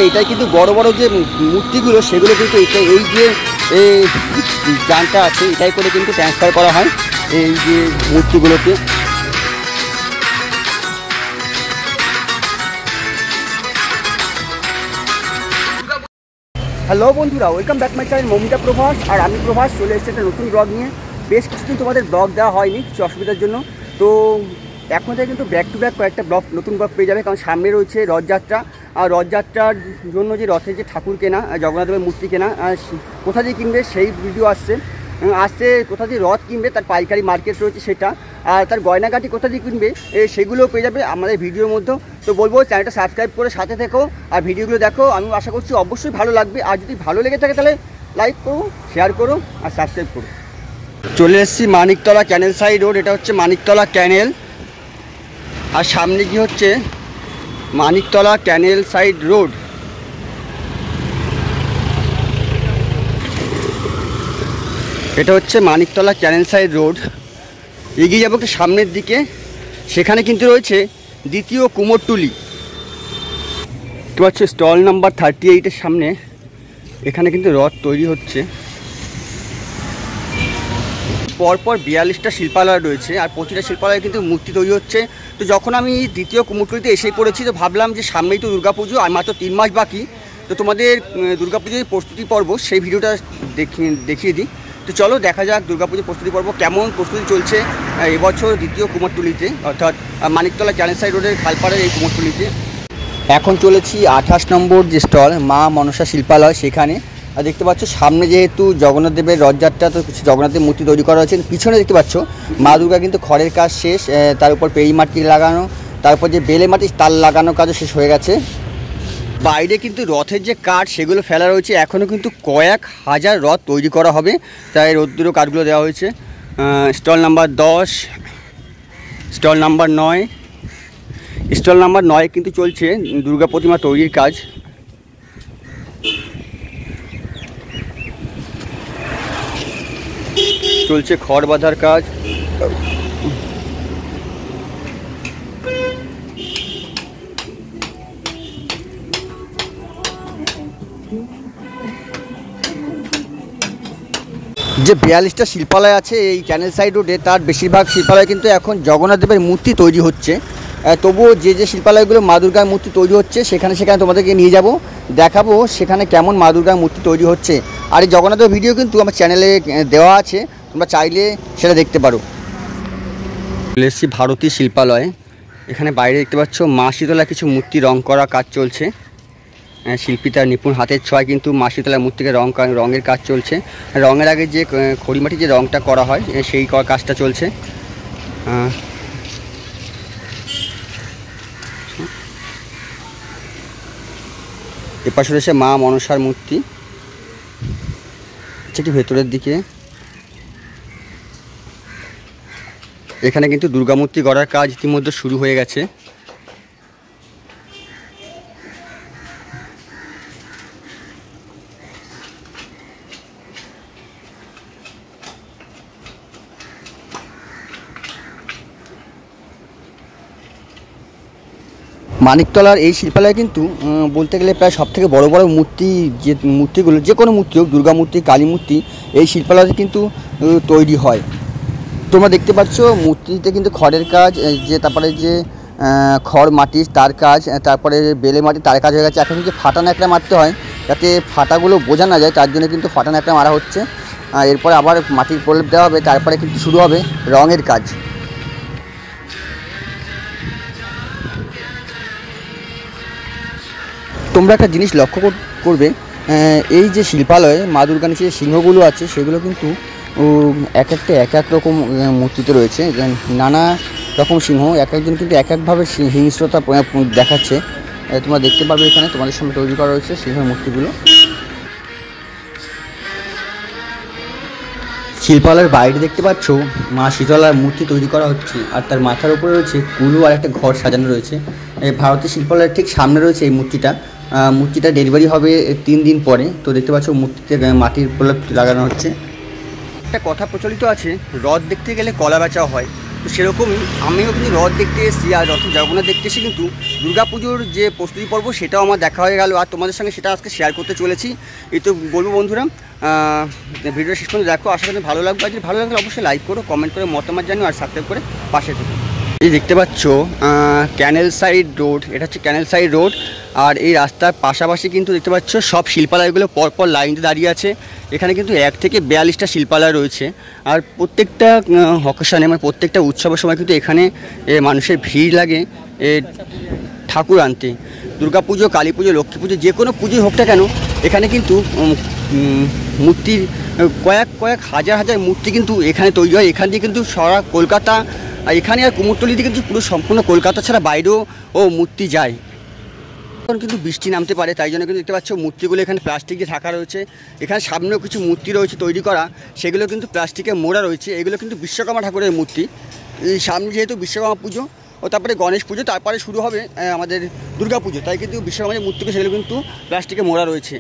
এটাই কিন্তু বড় বড় যে মূর্তিগুলো সেগুলো কিন্তু এই যে যানটা আছে এটাই করে কিন্তু ট্রান্সফার করা হয় এই যে মূর্তিগুলোকে। হ্যালো বন্ধুরা, welcome back my channel Mamita Prabhas. আর আমি প্রভাস চলে এসেছি একটা নতুন ব্লগ নিয়ে। বেশ কিছুদিন তোমাদের ব্লগ দেওয়া হয়নি কিছু অসুবিধার জন্য, তো এখন থেকে কিন্তু ব্যাক টু ব্যাক কয়েকটা নতুন ব্লগ পেয়ে যাবে। কারণ সামনে রয়েছে রথযাত্রা, আর রথযাত্রার জন্য যে রথের যে ঠাকুর কেনা, জগন্নাথদেবের মূর্তি কেনা, কোথা দিয়ে কিনবে সেই ভিডিও আসছে। কোথা দিয়ে রথ কিনবে তার পাইকারি মার্কেট রয়েছে সেটা, আর তার গয়নাগাটি কোথা দিয়ে কিনবে সেগুলোও পেয়ে যাবে আমাদের ভিডিওর মধ্যে। তো বলবো চ্যানেলটা সাবস্ক্রাইব করে সাথে থেকো আর ভিডিওগুলো দেখো। আমি আশা করছি অবশ্যই ভালো লাগবে, আর যদি ভালো লেগে থাকে তাহলে লাইক করো, শেয়ার করো আর সাবস্ক্রাইব করো। চলে এসেছি মানিকতলা ক্যানেল সাইড রোড। এটা হচ্ছে মানিকতলা ক্যানেল, আর সামনে কি হচ্ছে মানিকতলা ক্যানেল সাইড রোড। এটা হচ্ছে মানিকতলা ক্যানেল সাইড রোড। এগিয়ে যাবো একটু সামনের দিকে, সেখানে কিন্তু রয়েছে দ্বিতীয় কুমোরটুলি। তো হচ্ছে স্টল নাম্বার 38-এর সামনে, এখানে কিন্তু রথ তৈরি হচ্ছে। পরপর 42টা শিল্পালয় রয়েছে, আর প্রতিটা শিল্পালয়ে কিন্তু মূর্তি তৈরি হচ্ছে। তো যখন আমি দ্বিতীয় কুমোরটুলিতে এসেই পড়েছি, তো ভাবলাম যে সামনেই তো দুর্গাপুজো, আর মাত্র 3 মাস বাকি। তো তোমাদের দুর্গাপুজোর প্রস্তুতি পর্ব সেই ভিডিওটা দেখিয়ে দিই। তো চলো দেখা যাক দুর্গাপুজোর প্রস্তুতি পর্ব কেমন প্রস্তুতি চলছে এবছর দ্বিতীয় কুমোরটুলিতে, অর্থাৎ মানিকতলা ক্যানেল সাইড রোডের খালপাড়ের এই কুমোরটুলিতে। এখন চলেছি 28 নম্বর যে স্টল মা মনসা শিল্পালয় সেখানে। আর দেখতে পাচ্ছ সামনে যেহেতু জগন্নাথ দেবের রথযাত্রা, তো কিছু জগন্নাথের মূর্তি তৈরি করা হয়েছে। পিছনে দেখতে পাচ্ছ মা দুর্গা কিন্তু খড়ের কাজ শেষ, তার উপর পেরি মাটি লাগানো, তারপর যে বেলে মাটি তার লাগানো কাজও শেষ হয়ে গেছে। বাইরে কিন্তু রথের যে কাঠ সেগুলো ফেলা রয়েছে, এখনও কিন্তু কয়েক হাজার রথ তৈরি করা হবে, তাই রোদ্দুরও কাঠগুলো দেওয়া হয়েছে। Stall number 10, stall number 9, stall number 9 কিন্তু চলছে দুর্গা প্রতিমা তৈরির কাজ। চলছে খড় বাঁধার কাজ। যে 42টা শিল্পালয় আছে এই ক্যানেল সাইড রোডে, তার বেশিরভাগ শিল্পালয় কিন্তু এখন জগন্নাথ দেবের মূর্তি তৈরি হচ্ছে। তবুও যে শিল্পালয়গুলো মা দুর্গার মূর্তি তৈরি হচ্ছে সেখানে তোমাদেরকে নিয়ে যাব, দেখাবো সেখানে কেমন মা দুর্গার মূর্তি তৈরি হচ্ছে। আর এই জগন্নাথের ভিডিও কিন্তু আমার চ্যানেলে দেওয়া আছে, তোমরা চাইলে সেটা দেখতে পারো। চলে এসেছি ভারতী শিল্পালয়ে। এখানে বাইরে দেখতে পাচ্ছ মা শীতলা কিছু মূর্তি রং করা কাজ চলছে। শিল্পী তার নিপুণ হাতের ছোঁয়ায় কিন্তু মা শীতলা মূর্তিকে রঙের কাজ চলছে। রঙের আগে যে খড়িমাটি যে রঙটা করা হয় সেই কাজটা চলছে। এপাশে রয়েছে মা মনসার মূর্তি, সেটি ভেতরের দিকে। এখানে কিন্তু দুর্গা মূর্তি গড়ার কাজ ইতিমধ্যে শুরু হয়ে গেছে। মানিকতলার এই শিল্পালয়ে কিন্তু বলতে গেলে প্রায় সবথেকে বড় বড় মূর্তি, যে মূর্তিগুলো যে কোনো মূর্তি হোক, দুর্গা মূর্তি, কালী মূর্তি, এই শিল্পালয়ে কিন্তু তৈরি হয়। তোমরা দেখতে পাচ্ছ মূর্তিতে কিন্তু খড়ের কাজ, যে তারপরে যে খড় মাটি তার কাজ, তারপরে বেলে মাটি তার কাজ হয়ে গেছে। এখন যে ফাটা ন্যাকড়া মারতে হয় যাতে ফাটাগুলো বোঝা না যায়, তার জন্য কিন্তু ফাটা ন্যাকড়া মারা হচ্ছে। এরপরে আবার মাটির প্রলেপ দেওয়া হবে, তারপরে কিন্তু শুরু হবে রঙের কাজ। তোমরা একটা জিনিস লক্ষ্য করবে, এই যে শিল্পালয়ে মা দুর্গার নিচে যে সিংহগুলো আছে সেগুলো কিন্তু এক এক রকম মূর্তিতে রয়েছে। নানা রকম সিংহ, এক একজন কিন্তু এক একভাবে হিংস্রতা দেখাচ্ছে। তোমরা দেখতে পারবে এখানে তোমাদের সামনে তৈরি করা রয়েছে সিংহের মূর্তিগুলো। শিল্পালয়ের বাইরে দেখতে পাচ্ছ মা শীতলার মূর্তি তৈরি করা হচ্ছে, আর তার মাথার উপরে রয়েছে কুলু আর একটা ঘর সাজানো রয়েছে। ভারতের শিল্পালয়ের ঠিক সামনে রয়েছে এই মূর্তিটা ডেলিভারি হবে 3 দিন পরে। তো দেখতে পাচ্ছ মূর্তিতে মাটির প্রলেপ লাগানো হচ্ছে। একটা কথা প্রচলিত আছে, রথ দেখতে গেলে কলা বেচাও হয়। তো সেরকমই আমিও কিন্তু রথ দেখতে এসেছি, আর রথ জগন্নাথ দেখতে এসে কিন্তু দুর্গাপুজোর যে প্রস্তুতি পর্ব সেটাও আমার দেখা হয়ে গেল, আর তোমাদের সঙ্গে সেটা আজকে শেয়ার করতে চলেছি। এই তো বলবো বন্ধুরা, ভিডিও শেষ পর্যন্ত দেখো, আশা করি ভালো লাগবে। আর যদি ভালো লাগলে অবশ্যই লাইক করো, কমেন্ট করে মতামত জানিও, আর সাবস্ক্রাইব করে পাশে থেকো। এই দেখতে পাচ্ছ ক্যানেল সাইড রোড, এটা হচ্ছে ক্যানেল সাইড রোড। আর এই রাস্তার পাশাপাশি কিন্তু দেখতে পাচ্ছ সব শিল্পালয়গুলো পরপর লাইনে দাঁড়িয়ে আছে। এখানে কিন্তু 1 থেকে 42টা শিল্পালয় রয়েছে, আর প্রত্যেকটা অকেশনে মানে প্রত্যেকটা উৎসবের সময় কিন্তু এখানে মানুষের ভিড় লাগে ঠাকুর আনতে। দুর্গাপুজো, কালী পুজো, লক্ষ্মী পুজো, যে কোনো পুজোই হোক না কেন, এখানে কিন্তু মূর্তির কয়েক হাজার মূর্তি কিন্তু এখানে তৈরি হয়। এখান দিয়ে কিন্তু সারা কলকাতা, আর এখানে আর কুমোরটুলি থেকে কিন্তু পুরো সম্পূর্ণ কলকাতা ছাড়া বাইরেও মূর্তি যায়। এখন কিন্তু বৃষ্টি নামতে পারে, তাই জন্য কিন্তু দেখতে পাচ্ছ মূর্তিগুলো এখানে প্লাস্টিক দিয়ে ঢাকা রয়েছে। এখানে সামনেও কিছু মূর্তি রয়েছে তৈরি করা, সেগুলো কিন্তু প্লাস্টিকে মোড়া রয়েছে। এগুলো কিন্তু বিশ্বকর্মা ঠাকুরের মূর্তি। এই সামনে যেহেতু বিশ্বকর্মা পুজো ও তারপরে গণেশ পুজো, তারপরে শুরু হবে আমাদের দুর্গা পুজো, তাই কিন্তু বিশ্বকর্মা যে মূর্তিগুলো সেগুলো কিন্তু প্লাস্টিকে মোড়া রয়েছে।